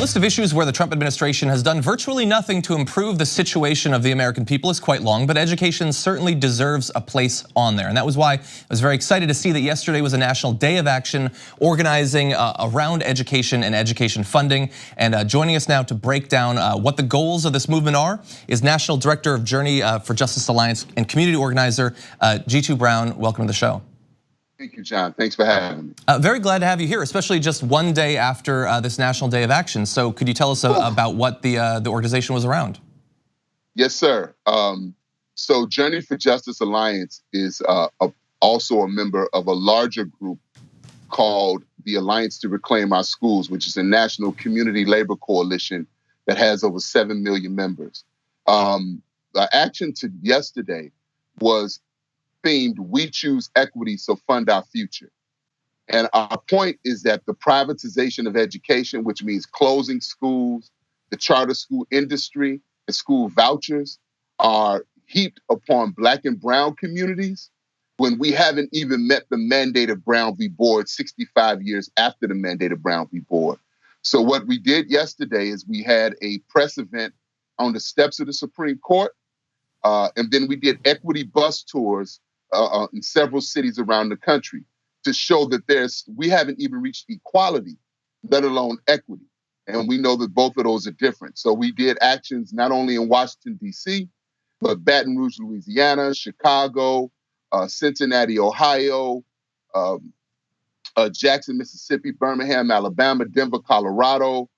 list of issues where the Trump administration has done virtually nothing to improve the situation of the American people is quite long, but education certainly deserves a place on there. And that was why I was very excited to see that yesterday was a National Day of Action organizing around education and education funding. And joining us now to break down what the goals of this movement are is National Director of Journey for Justice Alliance and community organizer Jitu Brown. Welcome to the show. Thank you, John. Thanks for having me. Very glad to have you here, especially just one day after this National Day of Action. So could you tell us about what the organization was around? Yes, sir. So Journey for Justice Alliance is also a member of a larger group called the Alliance to Reclaim Our Schools, which is a national community labor coalition that has over 7 million members. The action to yesterday was themed, "We Choose Equity, so Fund Our Future." And our point is that the privatization of education, which means closing schools, the charter school industry, and school vouchers are heaped upon Black and brown communities when we haven't even met the mandate of Brown v. Board 65 years after the mandate of Brown v. Board. So what we did yesterday is we had a press event on the steps of the Supreme Court, and then we did equity bus tours in several cities around the country to show that we haven't even reached equality, let alone equity. And we know that both of those are different. So we did actions not only in Washington, D.C., but Baton Rouge, Louisiana, Chicago, Cincinnati, Ohio, Jackson, Mississippi, Birmingham, Alabama, Denver, Colorado,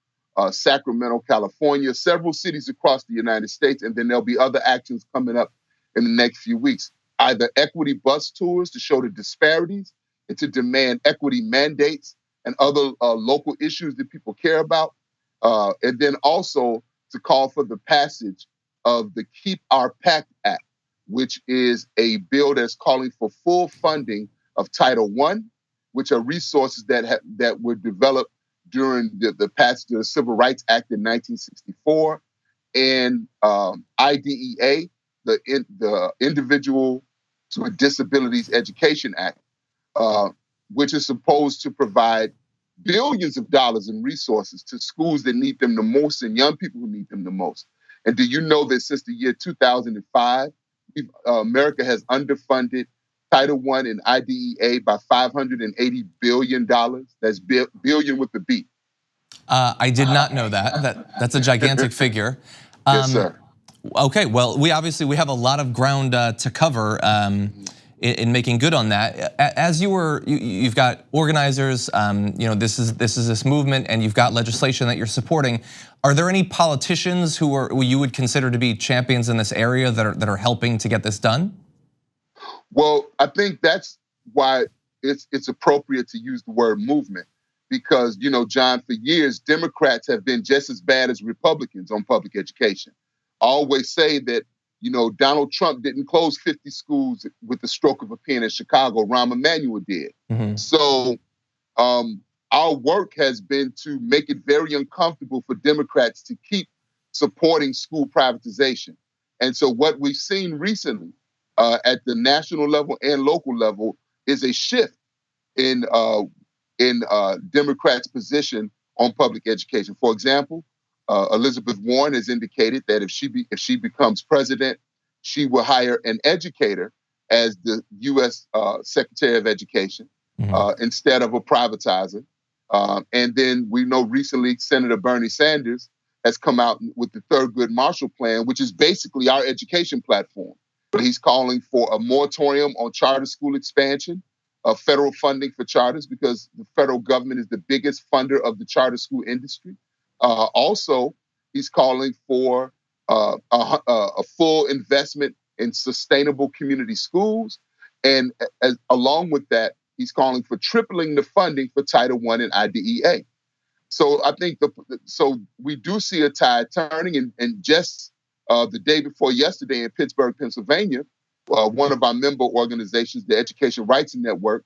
Sacramento, California, several cities across the United States. And then there'll be other actions coming up in the next few weeks. Either equity bus tours to show the disparities and to demand equity mandates and other local issues that people care about. And then also to call for the passage of the Keep Our PACT Act, which is a bill that's calling for full funding of Title I, which are resources that were developed during the passage of the Civil Rights Act in 1964, and IDEA, the Individual with Disabilities Education Act, which is supposed to provide billions of dollars in resources to schools that need them the most and young people who need them the most. And do you know that since the year 2005, America has underfunded Title I and IDEA by $580 billion? That's billion with a B. I did not know that. That's a gigantic figure. Yes, sir. Okay, well, we have a lot of ground to cover in making good on that. As you've got organizers, this is this movement, and you've got legislation that you're supporting. Are there any politicians who you would consider to be champions in this area that are helping to get this done? Well, I think that's why it's appropriate to use the word movement, because John, for years Democrats have been just as bad as Republicans on public education. I always say that, Donald Trump didn't close 50 schools with the stroke of a pen in Chicago. Rahm Emanuel did. Mm-hmm. So our work has been to make it very uncomfortable for Democrats to keep supporting school privatization. And so what we've seen recently at the national level and local level is a shift in Democrats' position on public education. For example, Elizabeth Warren has indicated that if she becomes president, she will hire an educator as the U.S. Secretary of Education, instead of a privatizer. And then we know recently Senator Bernie Sanders has come out with the Thurgood Marshall Plan, which is basically our education platform. But he's calling for a moratorium on charter school expansion, federal funding for charters, because the federal government is the biggest funder of the charter school industry. Also, he's calling for a full investment in sustainable community schools. And along with that, he's calling for tripling the funding for Title I and IDEA. So I think so we do see a tide turning. And just the day before yesterday in Pittsburgh, Pennsylvania, one of our member organizations, the Education Rights Network,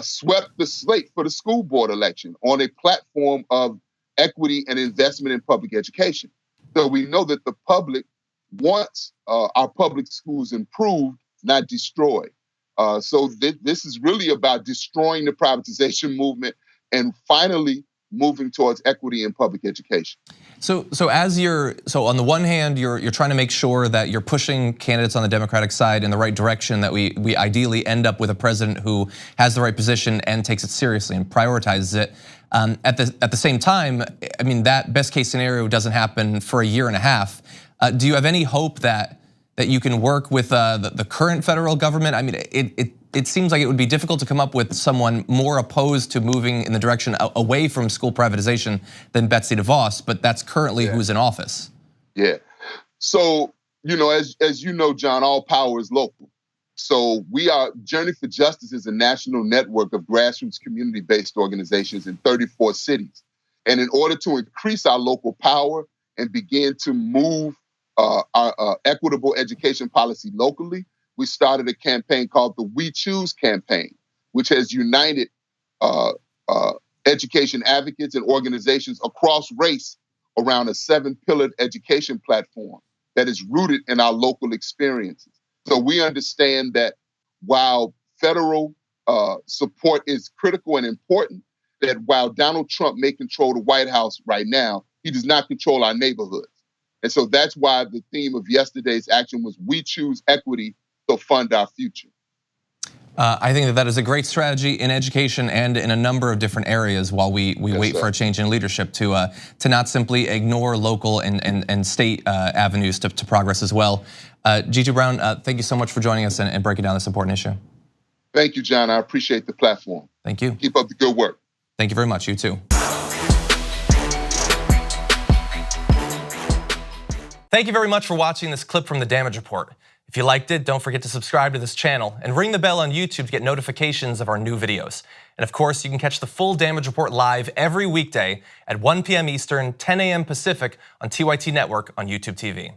swept the slate for the school board election on a platform of equity and investment in public education. So we know that the public wants our public schools improved, not destroyed. So this is really about destroying the privatization movement and finally moving towards equity in public education. So on the one hand, you're trying to make sure that you're pushing candidates on the Democratic side in the right direction, that we ideally end up with a president who has the right position and takes it seriously and prioritizes it. At the same time, I mean, that best case scenario doesn't happen for a year and a half. Do you have any hope that you can work with the current federal government? I mean, it seems like it would be difficult to come up with someone more opposed to moving in the direction away from school privatization than Betsy DeVos, but that's currently who's in office. Yeah. So, as you know, John, all power is local. So Journey for Justice is a national network of grassroots community-based organizations in 34 cities. And in order to increase our local power and begin to move our equitable education policy locally, we started a campaign called the We Choose campaign, which has united education advocates and organizations across race around a 7-pillared education platform that is rooted in our local experiences. So we understand that while federal support is critical and important, that while Donald Trump may control the White House right now, he does not control our neighborhoods. And so that's why the theme of yesterday's action was We Choose Equity to Fund Our Future. I think that is a great strategy in education and in a number of different areas while we wait for a change in leadership to not simply ignore local and state avenues to progress as well. G2 Brown, thank you so much for joining us and breaking down this important issue. Thank you, John. I appreciate the platform. Thank you. Keep up the good work. Thank you very much. You too. Thank you very much for watching this clip from The Damage Report. If you liked it, don't forget to subscribe to this channel and ring the bell on YouTube to get notifications of our new videos. And of course, you can catch the full Damage Report live every weekday at 1 p.m. Eastern, 10 a.m. Pacific on TYT Network on YouTube TV.